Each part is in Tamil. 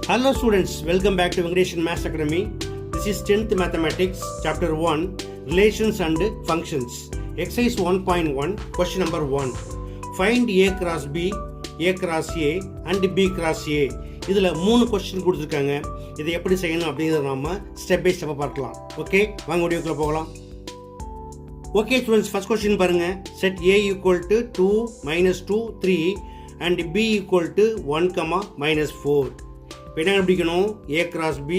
Hello students, welcome back to Venkateshan Maths Academy. This is 10th Mathematics, Chapter 1, Relations and Functions. Exercise 1.1, question number 1. Find A cross B, A cross A and B cross A. இதில் 3 கொஸ்டின் கொடுத்துருக்காங்க. இதை எப்படி செய்யணும் அப்படிங்கிறத நாம ஸ்டெப் பை ஸ்டெப்பாக பார்க்கலாம். ஓகே, வாங்க வீடியோக்குள்ள போகலாம். ஓகே ஸ்டூடெண்ட்ஸ், ஃபர்ஸ்ட் கொஸ்டின் பாருங்க. Set A equal to 2, -2, 3 and B equal to 1, -4. இப்போ என்ன கண்டுபிடிக்கணும்? A cross B,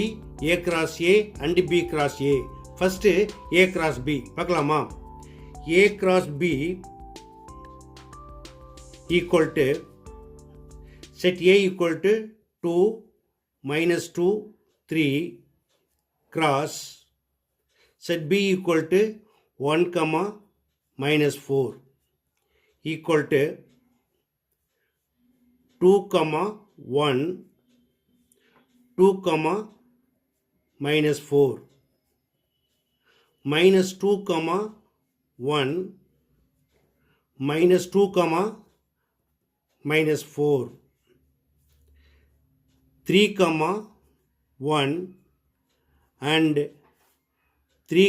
A cross A and B cross A. First A cross B பார்க்கலாமா? A cross B equal to set A equal to 2, -2, 3 cross set B equal to 1, -4 equal to 2, 1, 2, -4 minus 2, 1 minus 2, -4 3, 1 and 3,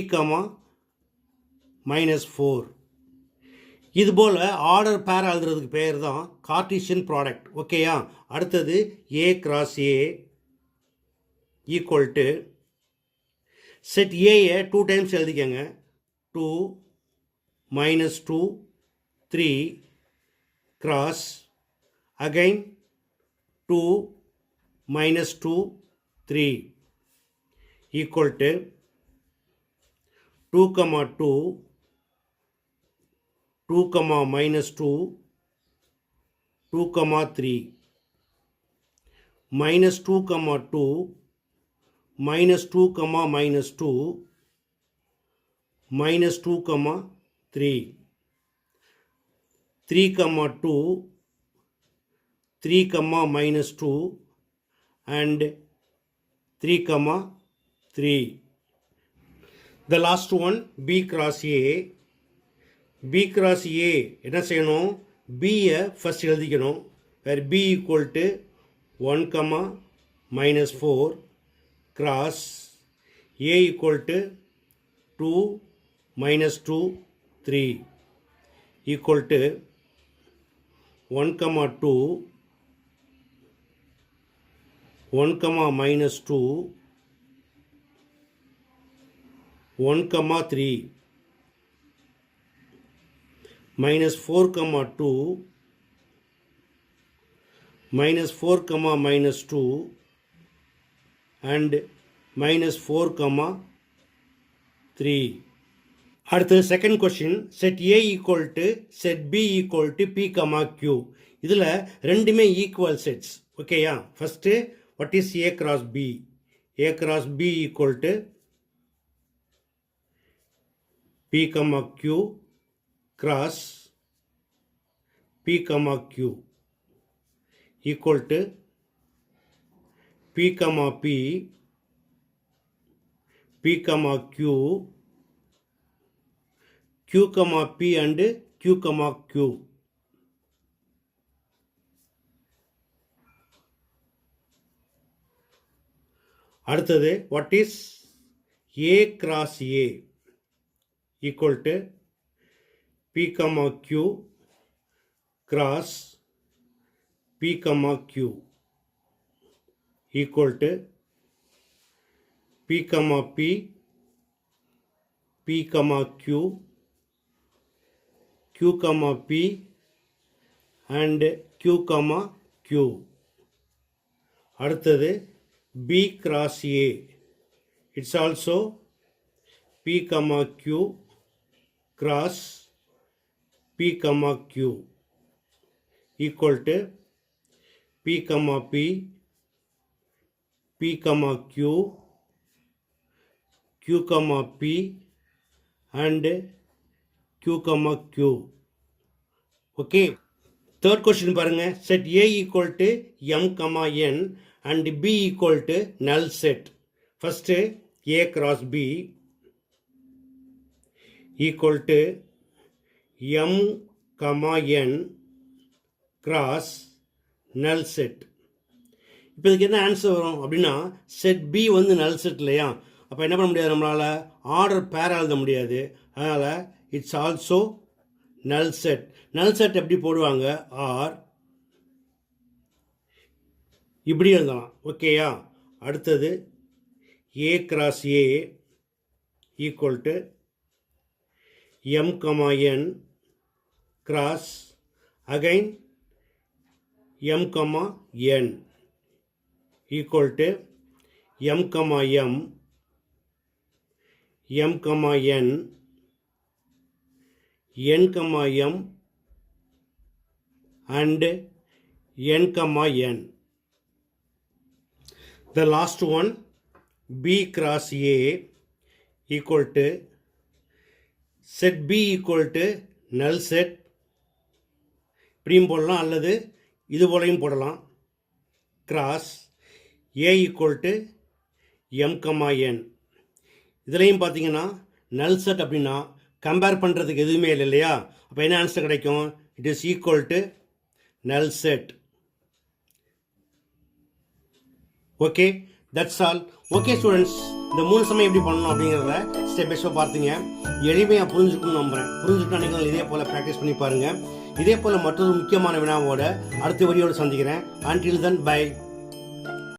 -4. இதுபோல் ஆர்டர் பேர் எழுதுறதுக்கு பேர் தான் கார்ட்டீசியன் ப்ராடக்ட். ஓகேயா? அடுத்தது A cross A equal to set ஏயை 2 டைம்ஸ் எழுதிக்கங்க. 2, -2, 3 cross again 2, -2, 3 equal to 2, 2, 2, -2, 2, 3 -2, 2 -2, -2 -2, 3 3, 2 3, -2 and 3, 3. The last one B cross A. B cross A என்ன செய்யணும்? Bயை ஃபர்ஸ்ட் எழுதிக்கணும். where B equal to 1, -4 cross A equal to 2, -2, 3 equal to 1, 2 1, -2 1, 3 -4, 2 -4, -2 and -4, 3. அடுத்து second question. Set A equal to set B equal to P, Q. இதில் ரெண்டுமே ஈக்குவல் செட்ஸ். ஓகேயா? First what is A cross B? A cross B equal to P, Q cross P, Q equal to P, P P, Q Q, P and Q, Q. அடுத்தது what is A cross A equal to P, Q cross P, Q equal to P, P P, Q Q, P and Q, Q. அடுத்தது B cross A. It's also P, Q cross P, Q equal to P, P P, Q Q, P and Q, Q. Okay. Third question பாருங்க. Set A equal to M, N and B equal to null set. First A cross B equal to M, N cross null set. இப்போ இதுக்கு என்ன ஆன்சர் வரும் அப்படின்னா செட் பி வந்து நல் செட் இல்லையா, அப்போ என்ன பண்ண முடியாது, நம்மளால் ஆர்டர் பேராக எழுத முடியாது. அதனால் இட்ஸ் ஆல்சோ நல் செட். நல் செட் எப்படி போடுவாங்க, ஆர் இப்படி எழுதலாம். ஓகேயா. அடுத்தது A cross A equal to M comma N cross again m comma n equal to m comma m comma n comma m and n comma n. The last one b cross a equal to set b equal to null set இப்படியும் போடலாம் அல்லது இது போலையும் போடலாம். Cross A equal to M comma N. இதுலேயும் பார்த்தீங்கன்னா நல் செட் அப்படின்னா கம்பேர் பண்ணுறதுக்கு எதுவுமே இல்லை இல்லையா, அப்போ என்ன ஆன்சர் கிடைக்கும், இட் இஸ் ஈக்குவல் டு நல் set. Okay, that's all. Okay students, இந்த 3 சமயம் எப்படி பண்ணணும் அப்படிங்கிறத ஸ்டெப் பை ஸ்டெப் பார்த்தீங்க. எளிமையாக புரிஞ்சுக்கணும்னு நம்புகிறேன். புரிஞ்சுக்கிட்டா நீங்கள் இதே போல் ப்ராக்டிஸ் பண்ணி பாருங்கள். இதே போல் மற்றொரு முக்கியமான வினாவோட அடுத்த வீடியோவில் சந்திக்கிறேன். Until then, bye.